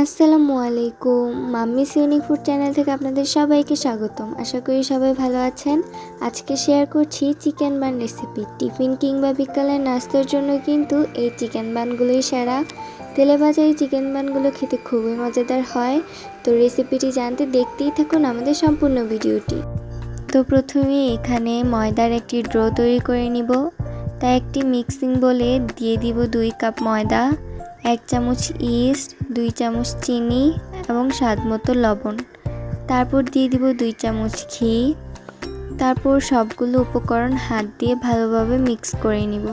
আসসালামু আলাইকুম। Mummies unique food channel থেকে আপনাদের সবাইকে স্বাগতম। আশা করি সবাই ভালো আছেন। আজকে শেয়ার করছি চিকেন বান রেসিপি। টিফিন কিংবা বিকালের নাস্তার জন্য কিন্তু এই চিকেন বানগুলোই সেরা। তেলে ভাজা এই চিকেন বানগুলো খেতে খুবই মজাদার হয়। তো রেসিপিটি জানতে দেখতেই থাকুন আমাদের সম্পূর্ণ ভিডিওটি। তো প্রথমে এখানে ময়দার একটি ডো তৈরি করে নিব। তাই একটি মিক্সিং বোলে দিয়ে দিব 2 কাপ ময়দা, 1 চামচ ইস্ট, 2 চামচ চিনি এবং স্বাদমতো লবণ। তারপর দিয়ে দিব 2 চামচ ঘি। তারপর সবগুলো উপকরণ হাত দিয়ে ভালোভাবে মিক্স করে নিব।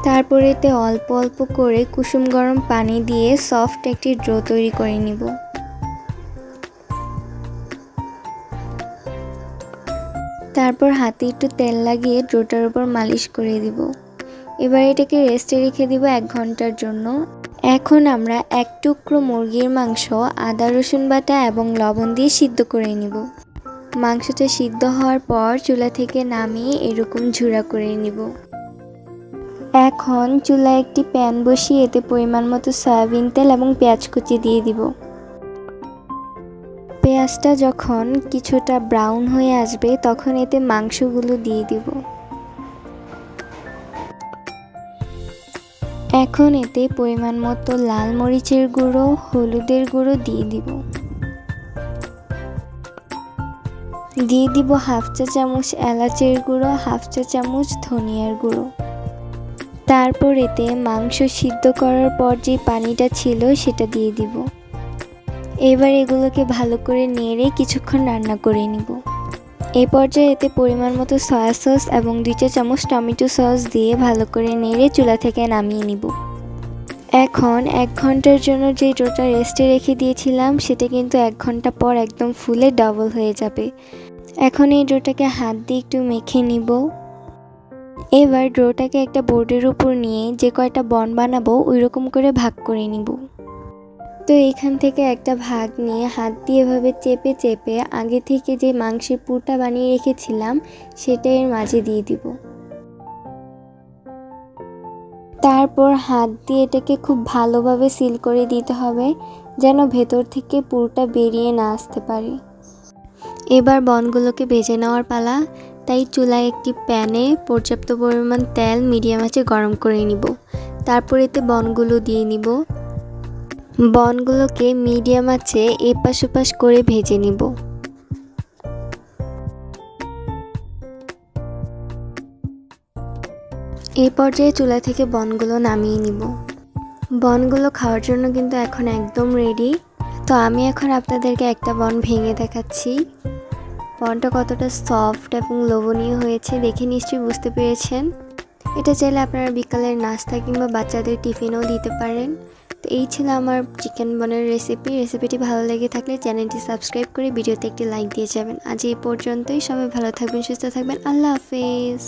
তারপর এতে অল্প অল্প করে কুসুম গরম পানি দিয়ে সফট একটি ডো তৈরি করে নিব। তারপর হাতে একটু তেল লাগিয়ে ডোটার উপর মালিশ করে দিব। এবার এটাকে রেস্টে রেখে দিব 1 ঘন্টার জন্য। এখন আমরা 1 টুকরো মুরগির মাংস আদা রসুন বাটা এবং লবণ দিয়ে সিদ্ধ করে নিব। মাংসটা সিদ্ধ হওয়ার পর চুলা থেকে নামিয়ে এরকম ঝুরা করে নিব। এখন চুলায় একটি প্যান বসিয়ে এতে পরিমাণ মতো সয়াবিন তেল এবং পেঁয়াজ কুচি দিয়ে দিব। পেঁয়াজটা যখন কিছুটা ব্রাউন হয়ে আসবে তখন এতে মাংসগুলো দিয়ে দিব। এখন এতে পরিমাণ মতো লাল মরিচের গুঁড়ো, হলুদের গুঁড়ো দিয়ে দিব। দিয়ে দিব 1/2 চা চামচ এলাচের গুঁড়ো, 1/2 চা চামচ ধনিয়ার গুঁড়ো। তারপর এতে মাংস সিদ্ধ করার পর যে পানিটা ছিল সেটা দিয়ে দিব। এবার এগুলোকে ভালো করে নেড়ে কিছুক্ষণ রান্না করে নিব। এই পর্যায়ে এতে পরিমাণ মতো সয়া সস এবং 2 চা চামচ টমেটো সস দিয়ে ভালো করে নেড়ে চুলা থেকে নামিয়ে নিব। এখন 1 ঘন্টার জন্য যে ডোটা রেস্টে রেখে দিয়েছিলাম সেটা কিন্তু 1 ঘন্টা পর একদম ফুলে ডাবল হয়ে যাবে। এখন এই ডোটাকে হাত দিয়ে একটু মেখে নিব। এবার ডোটাকে একটা বোর্ডের উপর নিয়ে যে কয়টা বন বানাবো ওই রকম করে ভাগ করে নিব। তো এখান থেকে একটা ভাগ নিয়ে হাত দিয়ে এভাবে চেপে চেপে আগে থেকে যে মাংসের পুরটা বানিয়ে রেখেছিলাম সেটা এর মাঝে দিয়ে দিব। তারপর হাত দিয়ে এটাকে খুব ভালোভাবে সিল করে দিতে হবে যেন ভেতর থেকে পুরটা বেরিয়ে না আসতে পারে। এবার বনগুলোকে ভেজে নেওয়ার পালা। তাই চুলায় একটি প্যানে পর্যাপ্ত পরিমাণ তেল মিডিয়াম আঁচে গরম করে নিব। তারপর এতে বনগুলো দিয়ে নিব। বনগুলোকে মিডিয়াম আঁচে এপাশ ওপাশ করে ভেজে নিব। এই পর্যায়ে চুলা থেকে বনগুলো নামিয়ে নিব। বনগুলো খাওয়ার জন্য কিন্তু এখন একদম রেডি। তো আমি এখন আপনাদেরকে একটা বন ভেঙে দেখাচ্ছি। বনটা কতটা সফট এবং লোভনীয় হয়েছে দেখে নিশ্চয়ই বুঝতে পেরেছেন। এটা চাইলে আপনারা বিকালের নাস্তা কিংবা বাচ্চাদের টিফিনেও দিতে পারেন। তো এই ছিল আমার চিকেন বনের রেসিপিটি ভালো লেগে থাকলে চ্যানেলটি সাবস্ক্রাইব করে ভিডিওতে একটি লাইক দিয়ে যাবেন। আজ এই পর্যন্তই। সবাই ভালো থাকবেন, সুস্থ থাকবেন। আল্লাহ হাফেজ।